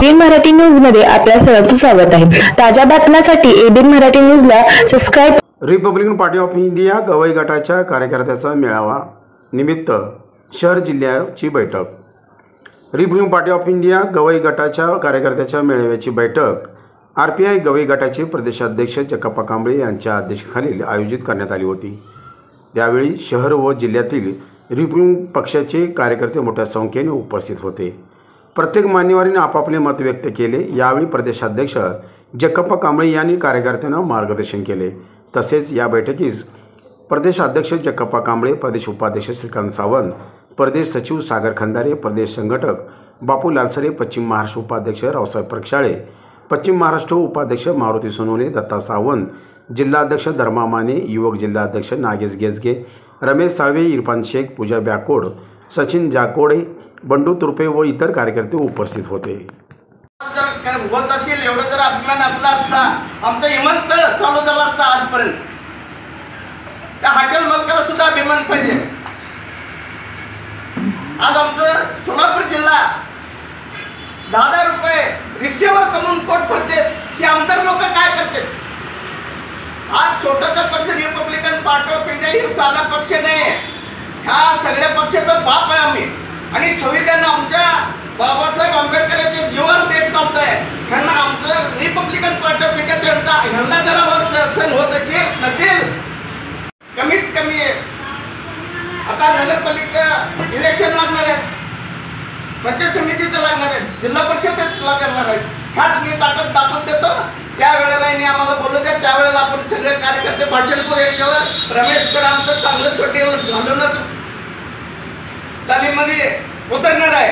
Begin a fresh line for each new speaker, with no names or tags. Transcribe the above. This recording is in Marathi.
एबीएन मराठी न्यूज मध्ये आपल्या सर्वांचं स्वागत आहे। ताज्या बातम्यांसाठी एबीएन मराठी न्यूजला subscribe.
Republican party of India Gavai गटाच्या कार्यकर्त्याचा मेळावा निमित्त शहर जिल्ह्याची बैठक। Republican party of India Gavai गटाच्या कार्यकर्त्याच्या मेळाव्याची बैठक आरपीआय गवई गटाचे प्रदेशाध्यक्ष जगप्पा कांबळे यांच्या अध्यक्षतेखाली आयोजित करण्यात आली होती। त्यावेळी शहर व जिल्ह्यातील रिपब्लिकन पक्षाचे कार्यकर्ते मोठ्या संख्येने उपस्थित होते। प्रत्येक मान्यवरांनी आपापले मत व्यक्त केले। यावेळी प्रदेशाध्यक्ष जगप्पा कांबळे यांनी कार्यकर्त्यांना मार्गदर्शन केले। तसेच या बैठकीस प्रदेशाध्यक्ष जगप्पा कांबळे, प्रदेश उपाध्यक्ष श्रीकांत सावंत, प्रदेश सचिव सागर खंदारे, प्रदेश संघटक बापू लालसरे, पश्चिम महाराष्ट्र उपाध्यक्ष रावसाहेब प्रक्षाळे, पश्चिम महाराष्ट्र उपाध्यक्ष मारुती सोनवणे, दत्ता सावंत, जिल्हाध्यक्ष धर्मा माने, युवक जिल्हाध्यक्ष नागेश गेजगे, रमेश साळवे, इरफान शेख, पूजा ब्याकोड, सचिन जाकोडे, बंडू तुर्पे व इतर कार्यकर्ते उपस्थित होते।
होत असेल एवढं जर आपला नसला असता, आमचं विमानतळ चालू झालं असतं आजपर्यंत। त्या हॉटेल मालकाला सुद्धा अभिमान पाहिजे। आज आमचं सोलापूर जिल्हा 10,000 रुपये रिक्षेवर कमवून पोट भरतात, की आमदार लोक काय करतात? आज छोटासा पक्ष रिपब्लिकन पार्टी ऑफ इंडिया ही साधा पक्ष नाही, ह्या सगळ्या पक्षाचा बाप आहे आम्ही। आणि संविधान आमच्या बाबासाहेब आंबेडकरांच्या जीवन देत चालतंय। ह्यांना आमचं रिपब्लिकन पार्टी ऑफ इंडियाचा ह्यांना जरा सण होत नसेल, कमीत कमी आता नगरपालिका इलेक्शन लागणार आहेत, पंचायत समितीचं लागणार आहे, जिल्हा परिषदेत लागणार आहे। ह्यात मी ताकद दाखवून देतो। त्यावेळेला आम्हाला बोलू द्या, त्यावेळेला आपण सगळे कार्यकर्ते भाषण करू याच्यावर। रमेश तर आमचं चांगलं छोटे घालूनच तालीममध्ये उतरणार आहे।